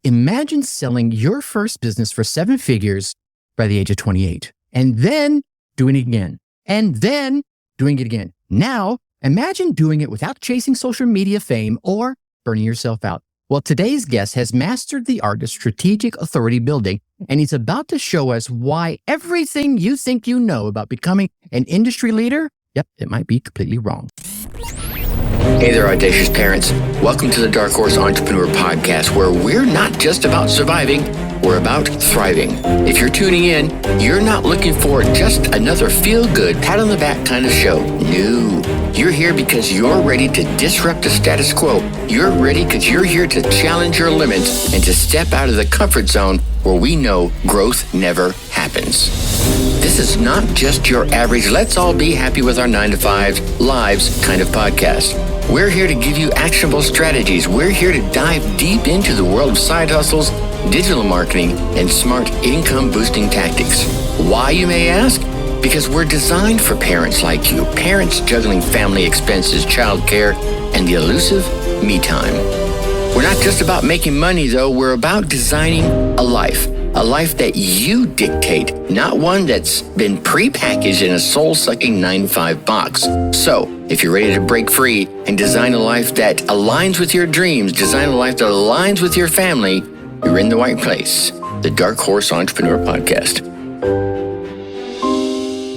Imagine selling your first business for 7 figures by the age of 28 and then doing it again and then doing it again. Now, imagine doing it without chasing social media fame or burning yourself out. Well, today's guest has mastered the art of strategic authority building, and he's about to show us why everything you think you know about becoming an industry leader, it might be completely wrong. Hey there, audacious parents. Welcome to the Dark Horse Entrepreneur Podcast, where we're not just about surviving, we're about thriving. If you're tuning in, you're not looking for just another feel-good, pat-on-the-back kind of show. No. You're here because you're ready to disrupt the status quo. You're ready because you're here to challenge your limits and to step out of the comfort zone where we know growth never happens. This is not just your average, let's all be happy with our 9-to-5 lives kind of podcast. We're here to give you actionable strategies. We're here to dive deep into the world of side hustles, digital marketing, and smart income-boosting tactics. Why, you may ask? Because we're designed for parents like you, parents juggling family expenses, childcare, and the elusive me time. We're not just about making money, though. We're about designing a life that you dictate, not one that's been prepackaged in a soul-sucking 9-to-5 box. So, if you're ready to break free and design a life that aligns with your dreams, design a life that aligns with your family, you're in the right place. The Dark Horse Entrepreneur Podcast.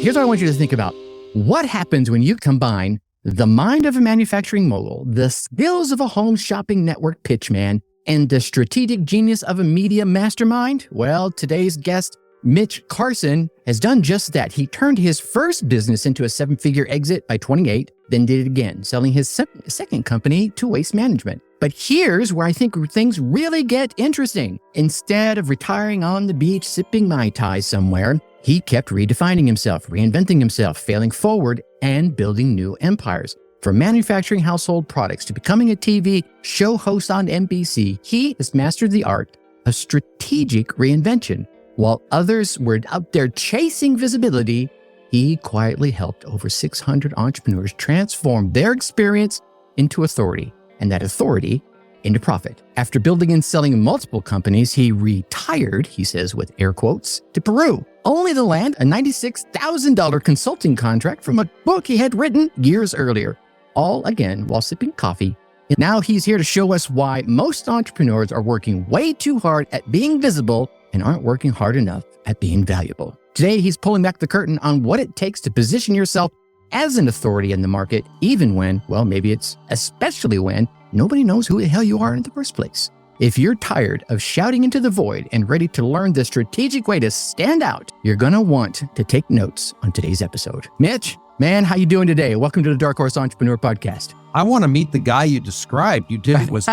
Here's what I want you to think about. What happens when you combine the mind of a manufacturing mogul, the skills of a home shopping network pitchman, and the strategic genius of a media mastermind? Well, today's guest, Mitch Carson, has done just that. He turned his first business into a 7-figure exit by 28, then did it again, selling his second company to Waste Management. But here's where I think things really get interesting. Instead of retiring on the beach sipping Mai Tai somewhere, he kept redefining himself, reinventing himself, failing forward, and building new empires. From manufacturing household products to becoming a TV show host on NBC, he has mastered the art of strategic reinvention. While others were out there chasing visibility, he quietly helped over 600 entrepreneurs transform their experience into authority, and that authority into profit. After building and selling multiple companies, he retired, he says with air quotes, to Peru, only to land a $96,000 consulting contract from a book he had written years earlier. All again while sipping coffee. And now he's here to show us why most entrepreneurs are working way too hard at being visible and aren't working hard enough at being valuable. Today, he's pulling back the curtain on what it takes to position yourself as an authority in the market, even when, well, maybe it's especially when nobody knows who the hell you are in the first place. If you're tired of shouting into the void and ready to learn the strategic way to stand out, you're going to want to take notes on today's episode. Mitch, man, how you doing today? Welcome to the Dark Horse Entrepreneur Podcast. I want to meet the guy you described. You did it was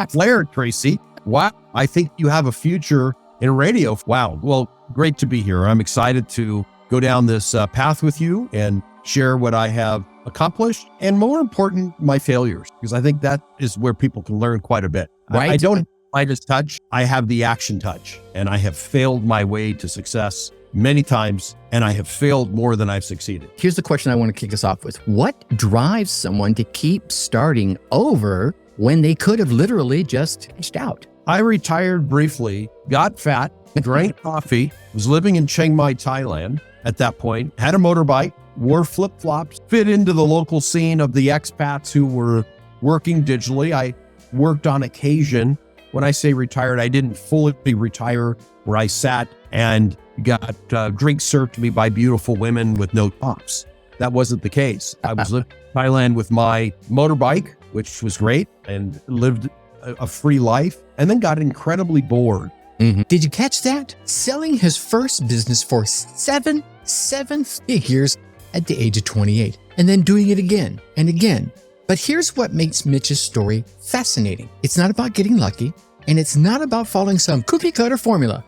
Flair, Tracy. Wow. I think you have a future in radio. Wow. Well, great to be here. I'm excited to go down this path with you and share what I have accomplished and, more important, my failures, because I think that is where people can learn quite a bit. Right. I don't have the lightest touch. I have the action touch, and I have failed my way to success many times, and I have failed more than I've succeeded. Here's the question I want to kick us off with. What drives someone to keep starting over when they could have literally just cashed out? I retired briefly, got fat, drank coffee, was living in Chiang Mai, Thailand at that point, had a motorbike, wore flip-flops, fit into the local scene of the expats who were working digitally. I worked on occasion. When I say retired, I didn't fully retire where I sat and got drinks served to me by beautiful women with no tops. That wasn't the case. I was living in Thailand with my motorbike, which was great, and lived a free life, and then got incredibly bored. Mm-hmm. Did you catch that? Selling his first business for seven figures at the age of 28, and then doing it again and again. But here's what makes Mitch's story fascinating. It's not about getting lucky, and it's not about following some cookie-cutter formula.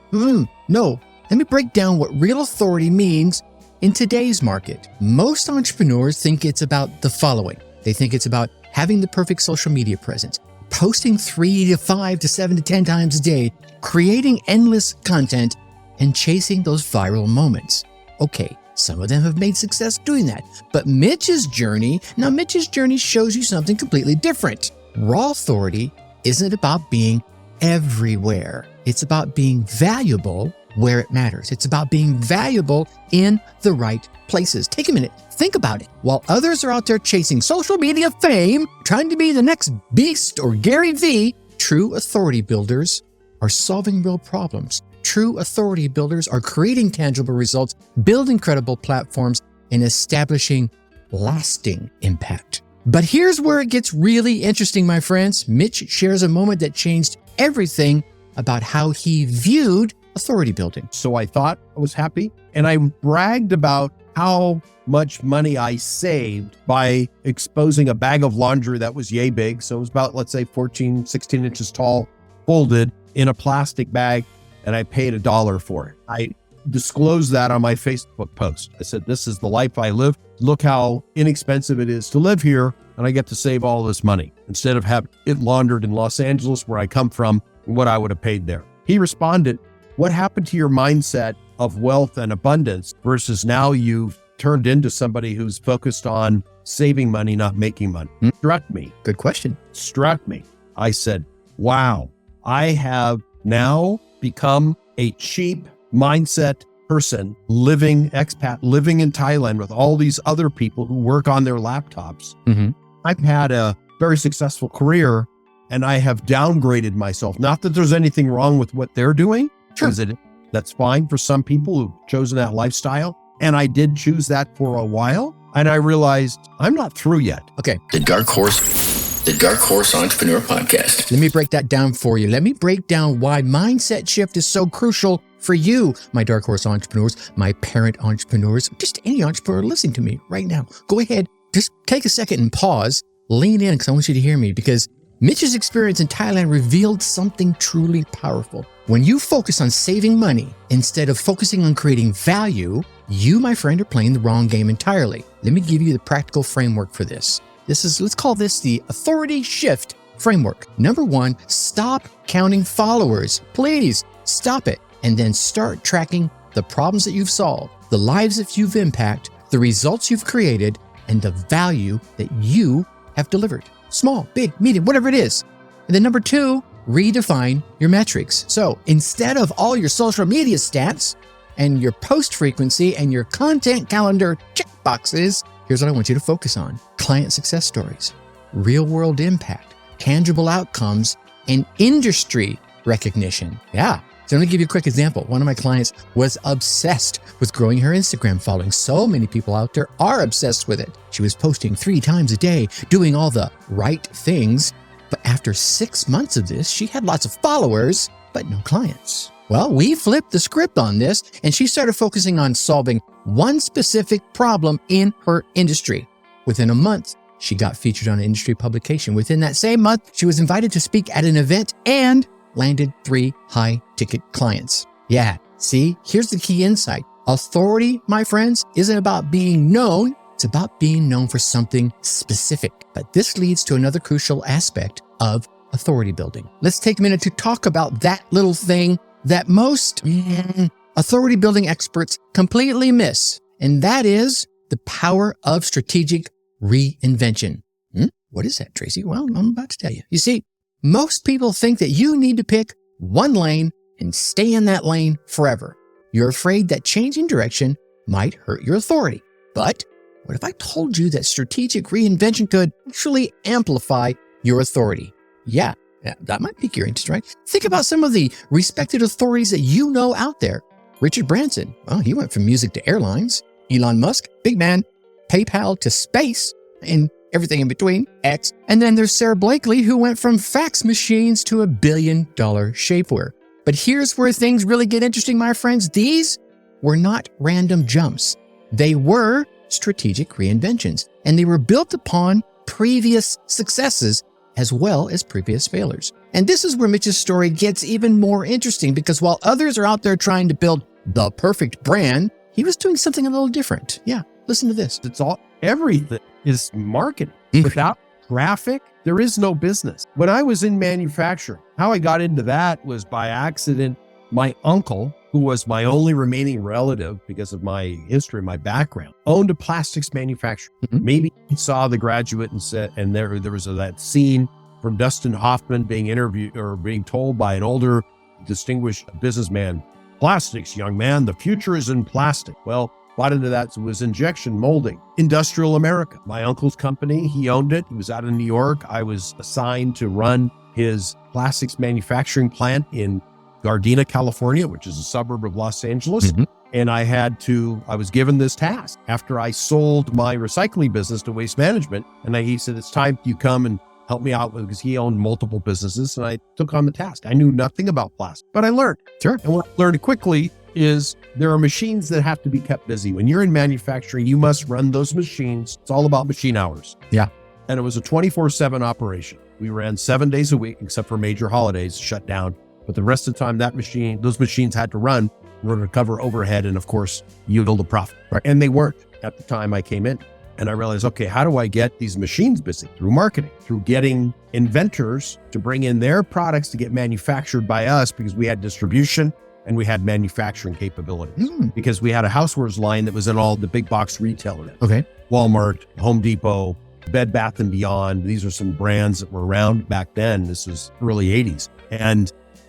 No, let me break down what real authority means in today's market. Most entrepreneurs think it's about the following. They think it's about having the perfect social media presence, posting 3 to 5 to 7 to 10 times a day, creating endless content, and chasing those viral moments. Okay, some of them have made success doing that. But Mitch's journey shows you something completely different. Raw authority isn't about being everywhere. It's about being valuable where it matters. It's about being valuable in the right places. Take a minute. Think about it. While others are out there chasing social media fame, trying to be the next Beast or Gary Vee, true authority builders are solving real problems. True authority builders are creating tangible results, building credible platforms, and establishing lasting impact. But here's where it gets really interesting, my friends. Mitch shares a moment that changed everything about how he viewed authority building. So I thought I was happy, and I bragged about how much money I saved by exposing a bag of laundry that was yay big. So it was about, let's say, 14, 16 inches tall, folded in a plastic bag, and I paid $1 for it. I disclosed that on my Facebook post. I said, this is the life I live. Look how inexpensive it is to live here, and I get to save all this money instead of having it laundered in Los Angeles, where I come from, and what I would have paid there. He responded, what happened to your mindset of wealth and abundance versus now you've turned into somebody who's focused on saving money, not making money? Struck me. Good question. Struck me. I said, wow, I have now become a cheap mindset person expat living in Thailand with all these other people who work on their laptops. Mm-hmm. I've had a very successful career, and I have downgraded myself. Not that there's anything wrong with what they're doing. Sure. That's fine for some people who've chosen that lifestyle. And I did choose that for a while. And I realized I'm not through yet. Okay. The Dark Horse Entrepreneur Podcast. Let me break that down for you. Let me break down why mindset shift is so crucial for you, my Dark Horse entrepreneurs, my parent entrepreneurs, just any entrepreneur listening to me right now. Go ahead, just take a second and pause, lean in, because I want you to hear me, because Mitch's experience in Thailand revealed something truly powerful. When you focus on saving money instead of focusing on creating value, you, my friend, are playing the wrong game entirely. Let me give you the practical framework for this. Let's call this the authority shift framework. Number one, stop counting followers. Please stop it. And then start tracking the problems that you've solved, the lives that you've impacted, the results you've created, and the value that you have delivered. Small, big, medium, whatever it is. And then number two, redefine your metrics. So instead of all your social media stats and your post frequency and your content calendar checkboxes, here's what I want you to focus on. Client success stories, real world impact, tangible outcomes, and industry recognition. Yeah. So let me give you a quick example. One of my clients was obsessed with growing her Instagram following. So many people out there are obsessed with it. She was posting 3 times a day, doing all the right things. But after 6 months of this, she had lots of followers, but no clients. Well, we flipped the script on this, and she started focusing on solving one specific problem in her industry. Within a month, she got featured on an industry publication. Within that same month, she was invited to speak at an event and landed 3 high-ticket clients. Yeah, see, here's the key insight. Authority, my friends, isn't about being known. It's about being known for something specific. But this leads to another crucial aspect of authority building. Let's take a minute to talk about that little thing that most authority building experts completely miss. And that is the power of strategic reinvention. What is that, Tracy? Well, I'm about to tell you. You see, most people think that you need to pick one lane and stay in that lane forever. You're afraid that changing direction might hurt your authority. But what if I told you that strategic reinvention could actually amplify your authority? Yeah, that might pique your interest, right? Think about some of the respected authorities that you know out there. Richard Branson, well, he went from music to airlines. Elon Musk, big man. PayPal to space, and everything in between, X. And then there's Sarah Blakely, who went from fax machines to $1 billion shapewear. But here's where things really get interesting, my friends. These were not random jumps. They were strategic reinventions, and they were built upon previous successes as well as previous failures. And this is where Mitch's story gets even more interesting, because while others are out there trying to build the perfect brand, he was doing something a little different. Yeah, listen to this. Everything is marketing. Without traffic, there is no business. When I was in manufacturing, how I got into that was by accident. My uncle, who was my only remaining relative because of my history, my background, owned a plastics manufacturer. Maybe he saw The Graduate and said, and there was that scene from Dustin Hoffman being interviewed or being told by an older, distinguished businessman, plastics, young man, the future is in plastic. Well, a lot into that was injection molding. Industrial America, my uncle's company, he owned it. He was out in New York. I was assigned to run his plastics manufacturing plant in Gardena, California, which is a suburb of Los Angeles. And I was given this task after I sold my recycling business to Waste Management. And he said, it's time you come and help me out because he owned multiple businesses. And I took on the task. I knew nothing about plastic, but I learned. Sure. And what I learned quickly is there are machines that have to be kept busy. When you're in manufacturing, you must run those machines. It's all about machine hours. Yeah. And it was a 24/7 operation. We ran 7 days a week, except for major holidays shut down. But the rest of the time, those machines had to run in order to cover overhead and, of course, yield a profit. Right. And they weren't at the time I came in. And I realized, okay, how do I get these machines busy? Through marketing, through getting inventors to bring in their products to get manufactured by us, because we had distribution and we had manufacturing capabilities. Because we had a housewares line that was in all the big box retailers. Okay. Walmart, Home Depot, Bed Bath & Beyond. These are some brands that were around back then. This was early 80s.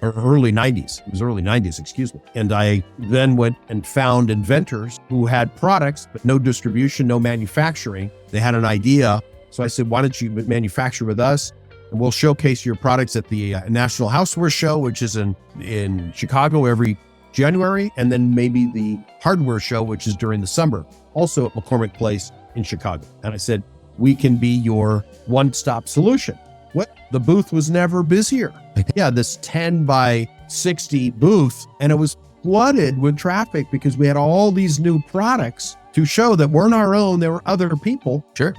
Or early 90s. It was early 90s, excuse me. And I then went and found inventors who had products, but no distribution, no manufacturing. They had an idea. So I said, why don't you manufacture with us? And we'll showcase your products at the National Houseware Show, which is in Chicago every January. And then maybe the Hardware Show, which is during the summer, also at McCormick Place in Chicago. And I said, we can be your one-stop solution. What? The booth was never busier. Yeah, this 10 by 60 booth, and it was flooded with traffic because we had all these new products to show that weren't our own. There were other people. Sure.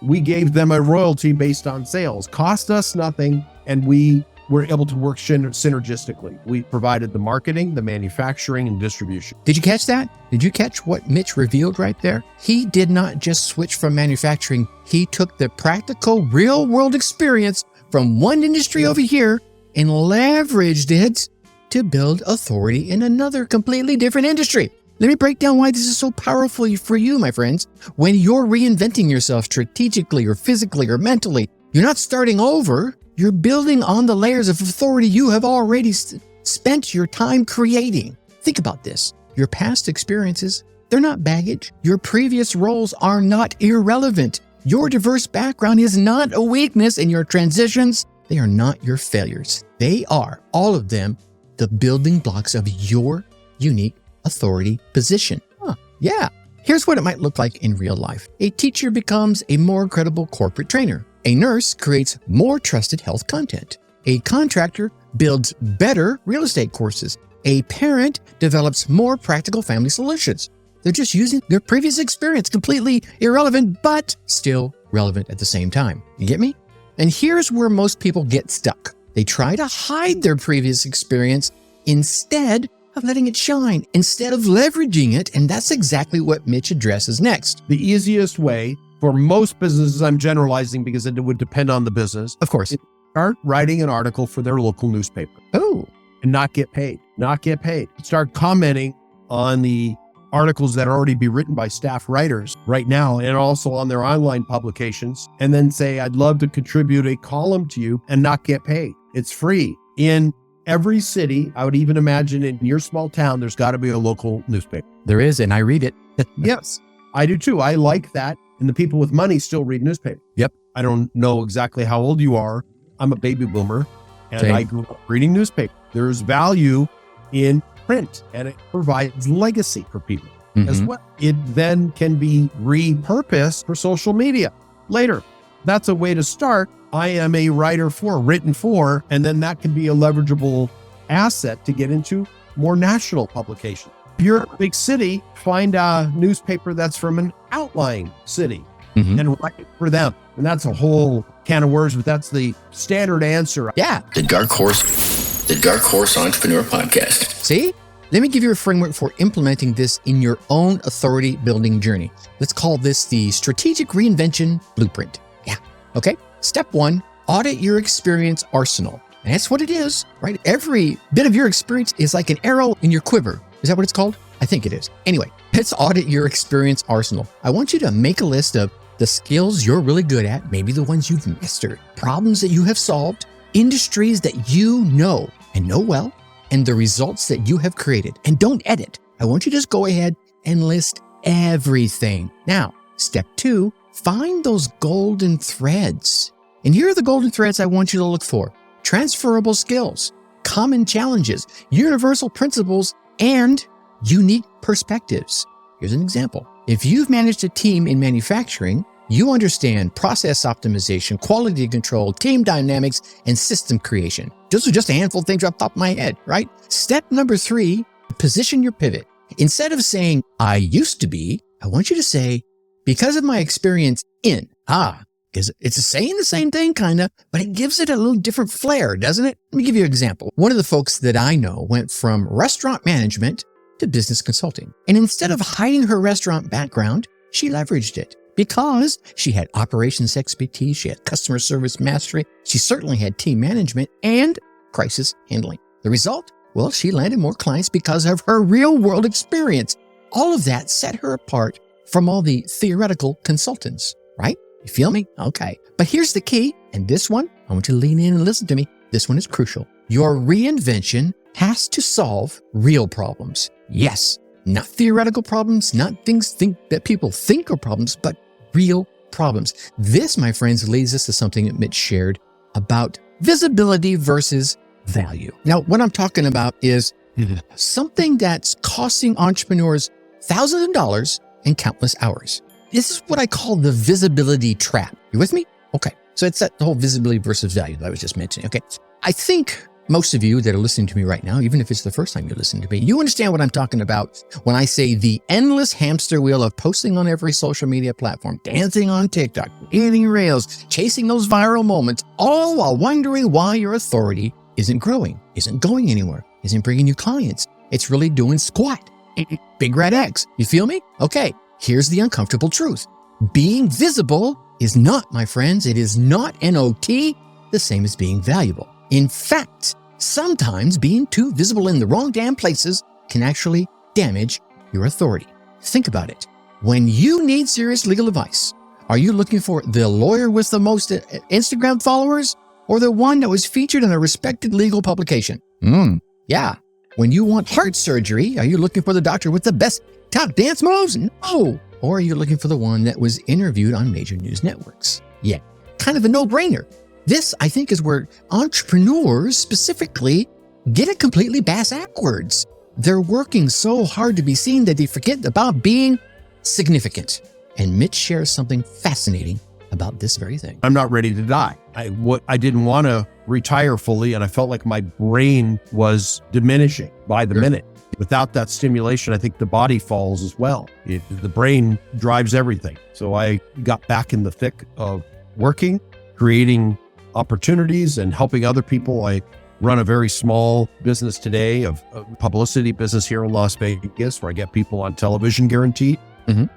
We gave them a royalty based on sales. Cost us nothing, and we were able to work synergistically. We provided the marketing, the manufacturing, and distribution. Did you catch that? Did you catch what Mitch revealed right there? He did not just switch from manufacturing. He took the practical, real-world experience from one industry over here and leveraged it to build authority in another completely different industry. Let me break down why this is so powerful for you, my friends. When you're reinventing yourself strategically or physically or mentally, you're not starting over. You're building on the layers of authority you have already spent your time creating. Think about this. Your past experiences, they're not baggage. Your previous roles are not irrelevant. Your diverse background is not a weakness, and your transitions, they are not your failures. They are, all of them, the building blocks of your unique authority position. Yeah. Here's what it might look like in real life. A teacher becomes a more credible corporate trainer. A nurse creates more trusted health content. A contractor builds better real estate courses. A parent develops more practical family solutions. They're just using their previous experience, completely irrelevant, but still relevant at the same time. You get me? And here's where most people get stuck. They try to hide their previous experience instead of letting it shine, instead of leveraging it. And that's exactly what Mitch addresses next. The easiest way for most businesses, I'm generalizing because it would depend on the business. Of course. Start writing an article for their local newspaper. Oh. And not get paid. Start commenting on the articles that already be written by staff writers right now and also on their online publications, and then say, I'd love to contribute a column to you and not get paid. It's free. In every city, I would even imagine in your small town, there's got to be a local newspaper. There is, and I read it. Yes, I do too. I like that. And the people with money still read newspapers. Yep. I don't know exactly how old you are. I'm a baby boomer, and Same. I grew up reading newspapers. There's value in print, and it provides legacy for people as well. It then can be repurposed for social media later. That's a way to start. I am a writer written for, and then that can be a leverageable asset to get into more national publication. If you're a big city, find a newspaper that's from an outlying city and write for them. And that's a whole can of worms, but that's the standard answer. Yeah. The Dark Horse Entrepreneur Podcast. See? Let me give you a framework for implementing this in your own authority building journey. Let's call this the Strategic Reinvention Blueprint. Yeah. Okay. Step 1, audit your experience arsenal. And that's what it is, right? Every bit of your experience is like an arrow in your quiver. Is that what it's called? I think it is. Anyway, let's audit your experience arsenal. I want you to make a list of the skills you're really good at, maybe the ones you've mastered, problems that you have solved, industries that you know and know well, and the results that you have created. And don't edit. I want you to just go ahead and list everything. Now, step 2, find those golden threads. And here are the golden threads I want you to look for: transferable skills, common challenges, universal principles, and unique perspectives. Here's an example. If you've managed a team in manufacturing, you understand process optimization, quality control, team dynamics, and system creation. Those are just a handful of things off the top of my head, right? Step number 3, position your pivot. Instead of saying, I used to be, I want you to say, because of my experience in, because it's saying the same thing kind of, but it gives it a little different flair, doesn't it? Let me give you an example. One of the folks that I know went from restaurant management to business consulting. And instead of hiding her restaurant background, she leveraged it because she had operations expertise, she had customer service mastery, she certainly had team management and crisis handling. The result? Well, she landed more clients because of her real world experience. All of that set her apart from all the theoretical consultants, right? You feel me? Okay. But here's the key. And this one, I want you to lean in and listen to me. This one is crucial. Your reinvention has to solve real problems. Yes, not theoretical problems, not things that people think are problems, but real problems. This, my friends, leads us to something that Mitch shared about visibility versus value. Now, what I'm talking about is something that's costing entrepreneurs thousands of dollars and countless hours. This is what I call the visibility trap. You with me? Okay. So it's that whole visibility versus value that I was just mentioning. Okay. I think most of you that are listening to me right now, even if it's the first time you're listening to me, you understand what I'm talking about when I say the endless hamster wheel of posting on every social media platform, dancing on TikTok, eating rails, chasing those viral moments, all while wondering why your authority isn't growing, isn't going anywhere, isn't bringing you clients. It's really doing squat. Big red X. You feel me? Okay. Here's the uncomfortable truth. Being visible is not, my friends, it is not NOT the same as being valuable. In fact, sometimes being too visible in the wrong damn places can actually damage your authority. Think about it. When you need serious legal advice, are you looking for the lawyer with the most Instagram followers or the one that was featured in a respected legal publication? Yeah. When you want heart surgery, are you looking for the doctor with the best top dance moves? No. Or are you looking for the one that was interviewed on major news networks? Yeah, kind of a no-brainer. This, I think, is where entrepreneurs specifically get it completely backwards. They're working so hard to be seen that they forget about being significant. And Mitch shares something fascinating about this very thing. I'm not ready to die. I didn't want to retire fully, and I felt like my brain was diminishing by the minute. Without that stimulation, I think the body falls as well. The brain drives everything. So I got back in the thick of working, creating opportunities and helping other people. I run a very small business today of publicity business here in Las Vegas, where I get people on television guaranteed.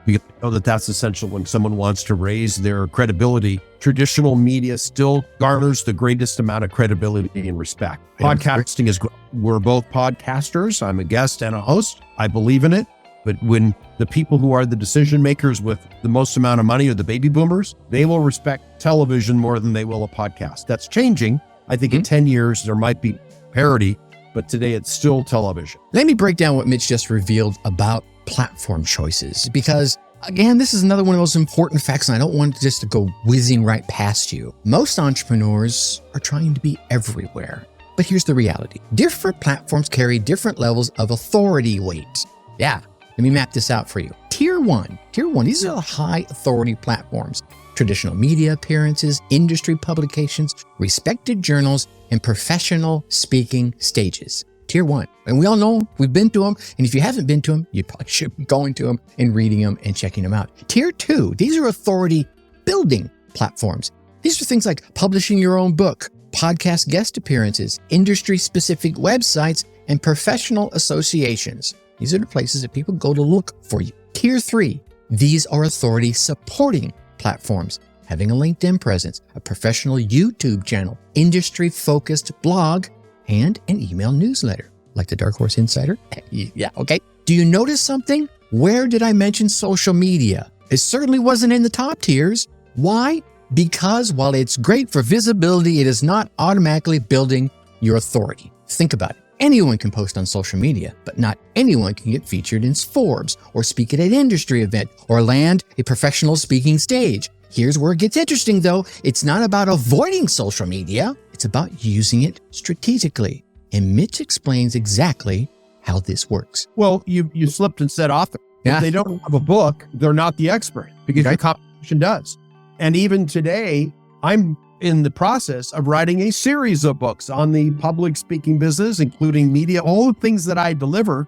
Because I know that that's essential when someone wants to raise their credibility. Traditional media still garners the greatest amount of credibility and respect. Podcasting is, we're both podcasters. I'm a guest and a host. I believe in it. But when the people who are the decision makers with the most amount of money are the baby boomers, they will respect television more than they will a podcast. That's changing. I think in 10 years, there might be parity, but today it's still television. Let me break down what Mitch just revealed about platform choices, because again, this is another one of those important facts, and I don't want just to go whizzing right past you. Most entrepreneurs are trying to be everywhere, but here's the reality. Different platforms carry different levels of authority weight. Yeah, let me map this out for you. Tier one, these are the high authority platforms. Traditional media appearances, industry publications, respected journals, and professional speaking stages. Tier 1. And we all know we've been to them. And if you haven't been to them, you probably should be going to them and reading them and checking them out. Tier 2. These are authority building platforms. These are things like publishing your own book, podcast guest appearances, industry specific websites, and professional associations. These are the places that people go to look for you. Tier 3. These are authority supporting platforms. Having a LinkedIn presence, a professional YouTube channel, industry focused blog, and an email newsletter, like the Dark Horse Insider. Yeah, okay. Do you notice something? Where did I mention social media? It certainly wasn't in the top tiers. Why? Because while it's great for visibility, it is not automatically building your authority. Think about it. Anyone can post on social media, but not anyone can get featured in Forbes or speak at an industry event or land a professional speaking stage. Here's where it gets interesting though. It's not about avoiding social media. It's about using it strategically. And Mitch explains exactly how this works. Well, you slipped and said author. Yeah. If they don't have a book, they're not the expert because the competition does. And even today, I'm in the process of writing a series of books on the public speaking business, including media. All the things that I deliver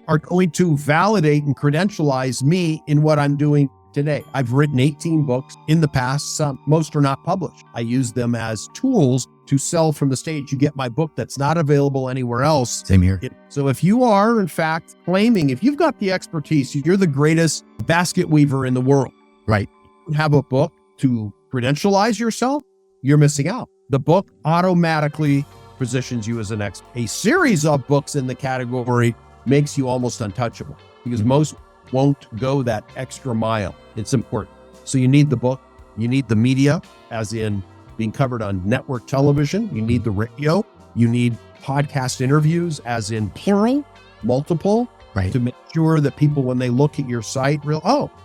are going to validate and credentialize me in what I'm doing today. I've written 18 books in the past. Most are not published. I use them as tools to sell from the stage. You get my book that's not available anywhere else. Same here. So if you are, in fact, claiming, if you've got the expertise, you're the greatest basket weaver in the world. Right. You have a book to credentialize yourself, you're missing out. The book automatically positions you as an expert. A series of books in the category makes you almost untouchable because most won't go that extra mile. It's important. So you need the book, you need the media, as in being covered on network television, you need the radio, you need podcast interviews, as in plural, multiple, Right. to make sure that people, when they look at your site,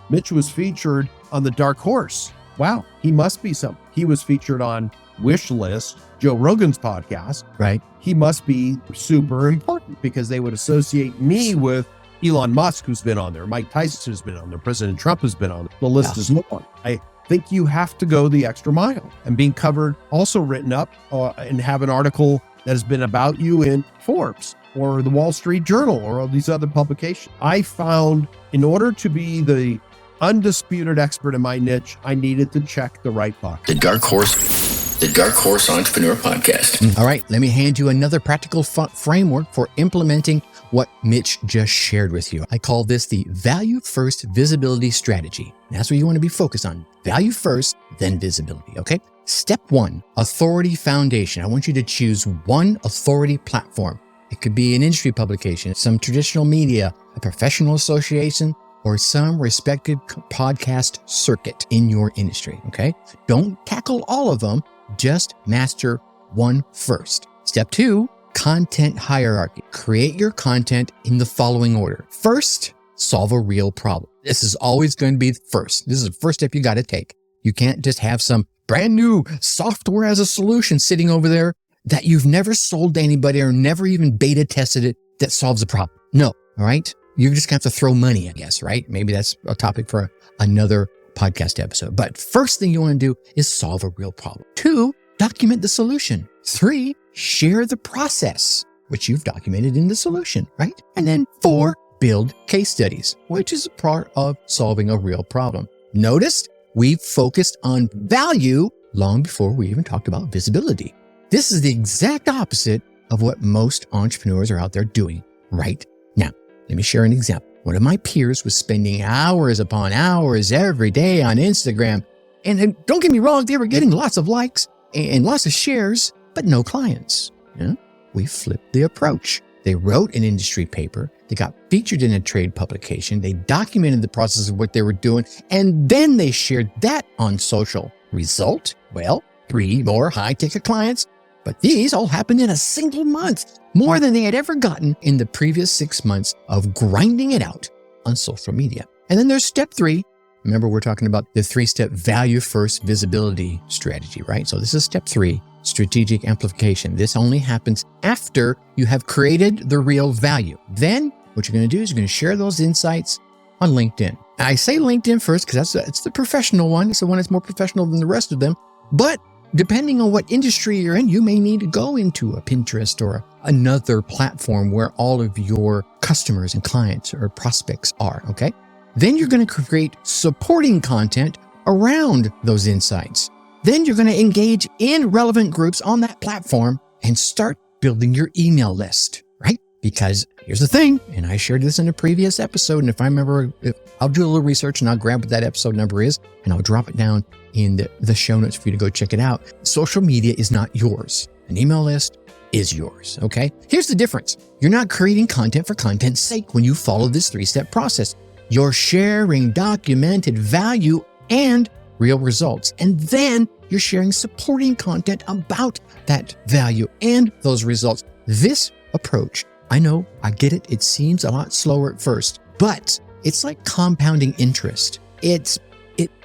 Mitch was featured on the Dark Horse. Wow, he must be something. He was featured on Wish List, Joe Rogan's podcast. Right. He must be super important because they would associate me with Elon Musk, who's been on there, Mike Tyson has been on there, President Trump has been on there. The list is long. I think you have to go the extra mile, and being covered, also written up and have an article that has been about you in Forbes or the Wall Street Journal or all these other publications. I found in order to be the undisputed expert in my niche, I needed to check the right box. The Dark Horse Entrepreneur Podcast. All right, let me hand you another practical framework for implementing what Mitch just shared with you. I call this the value first visibility strategy. That's what you want to be focused on. Value first, then visibility, okay? Step 1, authority foundation. I want you to choose one authority platform. It could be an industry publication, some traditional media, a professional association, or some respected podcast circuit in your industry, okay? Don't tackle all of them, just master one first. Step 2, content hierarchy. Create your content in the following order. First, solve a real problem. This is always going to be first. This is the first step you got to take. You can't just have some brand new software as a solution sitting over there that you've never sold to anybody or never even beta tested it that solves the problem. No, all right? You're just going to have to throw money, I guess, right? Maybe that's a topic for another podcast episode. But first thing you want to do is solve a real problem. 2, document the solution. 3, share the process, which you've documented in the solution, right? And then 4, build case studies, which is a part of solving a real problem. Notice we've focused on value long before we even talked about visibility. This is the exact opposite of what most entrepreneurs are out there doing right now. Let me share an example. One of my peers was spending hours upon hours every day on Instagram. And don't get me wrong, they were getting lots of likes and lots of shares, but no clients. Yeah? We flipped the approach. They wrote an industry paper. They got featured in a trade publication. They documented the process of what they were doing, and then they shared that on social. Result? Well, 3 more high-ticket clients. But these all happened in a single month, more than they had ever gotten in the previous 6 months of grinding it out on social media. And then there's step 3. Remember, we're talking about the 3-step value first visibility strategy, right? So this is step 3, strategic amplification. This only happens after you have created the real value. Then what you're going to do is you're going to share those insights on LinkedIn. I say LinkedIn first because it's the professional one. It's the one that's more professional than the rest of them. But depending on what industry you're in, you may need to go into a Pinterest or another platform where all of your customers and clients or prospects are, okay? Then you're going to create supporting content around those insights. Then you're going to engage in relevant groups on that platform and start building your email list, right? Because here's the thing, and I shared this in a previous episode, and if I remember, I'll do a little research and I'll grab what that episode number is, and I'll drop it down in the show notes for you to go check it out. Social media is not yours. An email list is yours, okay? Here's the difference. You're not creating content for content's sake when you follow this 3-step process. You're sharing documented value and real results. And then you're sharing supporting content about that value and those results. This approach, I know, I get it. It seems a lot slower at first, but it's like compounding interest. It's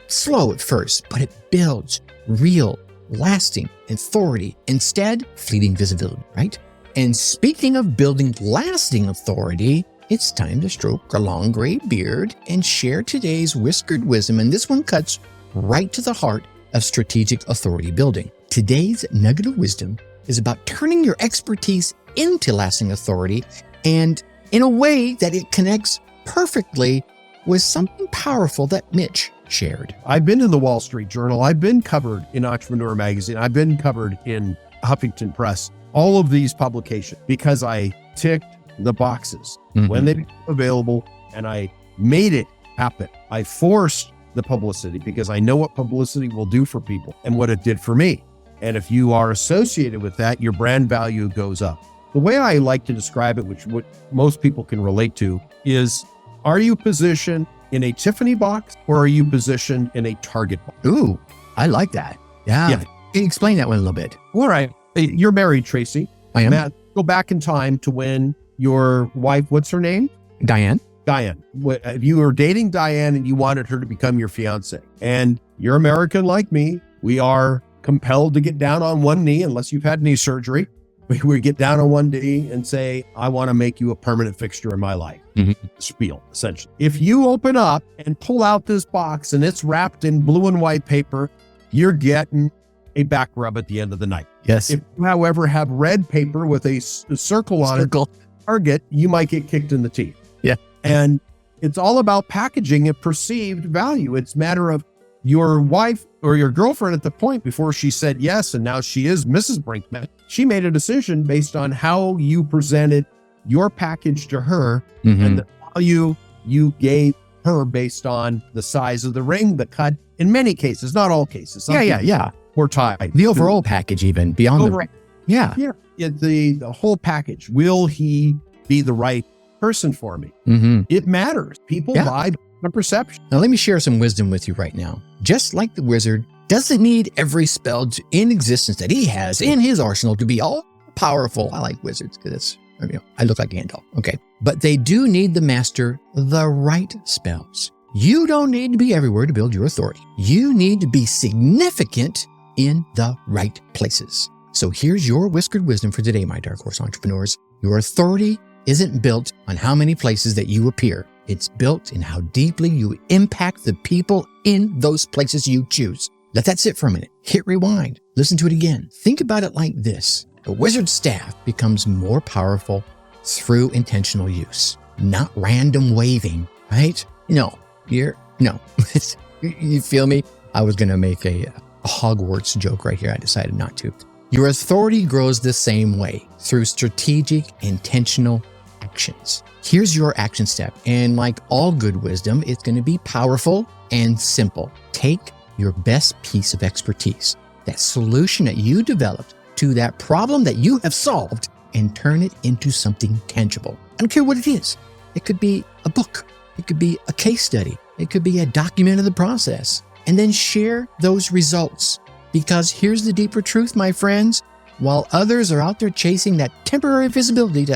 slow at first, but it builds real, lasting authority instead fleeting visibility, right? And speaking of building lasting authority, it's time to stroke a long gray beard and share today's whiskered wisdom. And this one cuts right to the heart of strategic authority building. Today's nugget of wisdom is about turning your expertise into lasting authority, and in a way that it connects perfectly with something powerful that Mitch shared. I've been in the Wall Street Journal. I've been covered in Entrepreneur Magazine. I've been covered in Huffington Press, all of these publications, because I ticked the boxes when they became available, and I made it happen. I forced the publicity because I know what publicity will do for people and what it did for me. And if you are associated with that, your brand value goes up. The way I like to describe it, which what most people can relate to, is, are you positioned in a Tiffany box or are you positioned in a Target box? Ooh, I like that. Yeah. Explain that one a little bit. All right. You're married, Tracy. I am. Matt, go back in time to when your wife, what's her name? Diane. Diane. If you were dating Diane and you wanted her to become your fiance, and you're American like me, we are compelled to get down on one knee unless you've had knee surgery. We get down on one knee and say, I want to make you a permanent fixture in my life. Spiel, essentially. If you open up and pull out this box and it's wrapped in blue and white paper, you're getting a back rub at the end of the night. Yes. If you, however, have red paper with a circle on it, Target, you might get kicked in the teeth. Yeah. And it's all about packaging and perceived value. It's a matter of your wife or your girlfriend at the point before she said yes, and now she is Mrs. Brinkman. She made a decision based on how you presented your package to her and the value you gave her based on the size of the ring, the cut. In many cases, not all cases. Yeah. Or tied. The overall package, even beyond the whole package. Will he be the right person for me? It matters. People buy the perception. Now, let me share some wisdom with you right now. Just like the wizard doesn't need every spell in existence that he has in his arsenal to be all powerful. I like wizards because I look like Gandalf. Okay. But they do need the master the right spells. You don't need to be everywhere to build your authority. You need to be significant in the right places. So here's your whiskered wisdom for today, my Dark Horse entrepreneurs. Your authority isn't built on how many places that you appear. It's built in how deeply you impact the people in those places you choose. Let that sit for a minute. Hit rewind. Listen to it again. Think about it like this. The wizard's staff becomes more powerful through intentional use, not random waving, right? You feel me? I was going to make a Hogwarts joke right here. I decided not to. Your authority grows the same way, through strategic, intentional actions. Here's your action step. And like all good wisdom, it's going to be powerful and simple. Take your best piece of expertise, that solution that you developed to that problem that you have solved, and turn it into something tangible. I don't care what it is. It could be a book. It could be a case study. It could be a document of the process. And then share those results. Because here's the deeper truth, my friends. While others are out there chasing that temporary visibility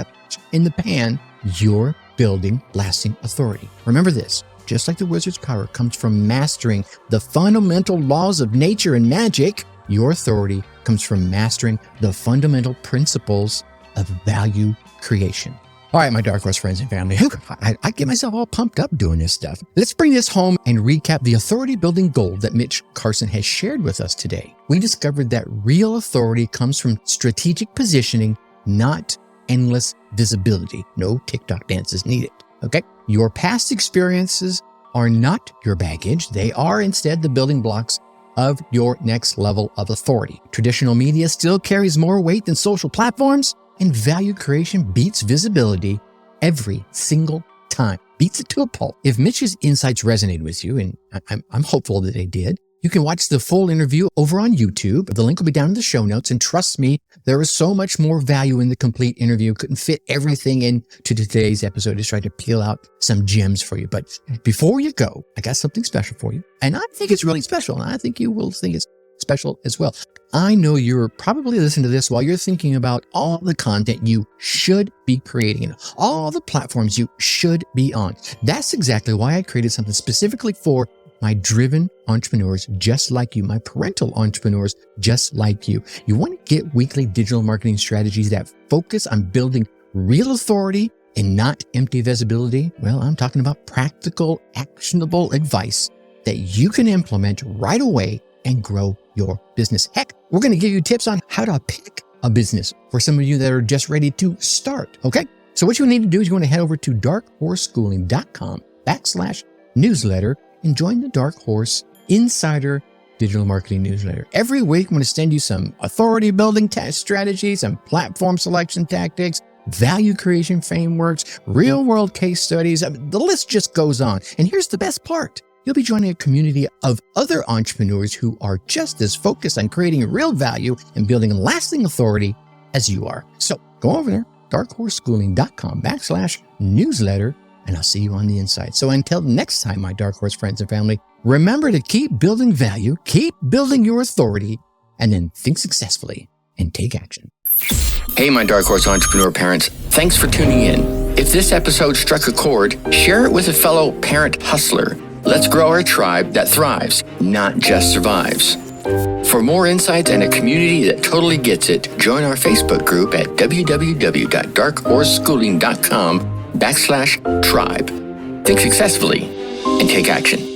in the pan, you're building lasting authority. Remember this, just like the wizard's power comes from mastering the fundamental laws of nature and magic, your authority comes from mastering the fundamental principles of value creation. All right, my Dark Horse friends and family, I get myself all pumped up doing this stuff. Let's bring this home and recap the authority building gold that Mitch Carson has shared with us today. We discovered that real authority comes from strategic positioning, not endless visibility. No TikTok dances needed. Okay? Your past experiences are not your baggage. They are instead the building blocks of your next level of authority. Traditional media still carries more weight than social platforms, and value creation beats visibility every single time. Beats it to a pulp. If Mitch's insights resonated with you, and I'm hopeful that they did, You can watch the full interview over on YouTube. The link will be down in the show notes. And trust me, there is so much more value in the complete interview. Couldn't fit everything into today's episode. Just tried to peel out some gems for you. But before you go, I got something special for you. And I think it's really special. And I think you will think it's special as well. I know you're probably listening to this while you're thinking about all the content you should be creating and all the platforms you should be on. That's exactly why I created something specifically for my driven entrepreneurs just like you, my parental entrepreneurs just like you. You want to get weekly digital marketing strategies that focus on building real authority and not empty visibility? Well, I'm talking about practical, actionable advice that you can implement right away and grow your business. Heck, we're going to give you tips on how to pick a business for some of you that are just ready to start. Okay. So what you need to do is you want to head over to darkhorseschooling.com/newsletter and join the Dark Horse Insider Digital Marketing Newsletter. Every week, I'm going to send you some authority building strategies, some platform selection tactics, value creation frameworks, real world case studies. The list just goes on. And here's the best part. You'll be joining a community of other entrepreneurs who are just as focused on creating real value and building lasting authority as you are. So go over there, darkhorseschooling.com/newsletter, and I'll see you on the inside. So until next time, my Dark Horse friends and family, remember to keep building value, keep building your authority, and then think successfully and take action. Hey, my Dark Horse entrepreneur parents, thanks for tuning in. If this episode struck a chord, share it with a fellow parent hustler. Let's grow our tribe that thrives, not just survives. For more insights and a community that totally gets it, join our Facebook group at www.darkhorseschooling.com/tribe. Think successfully and take action.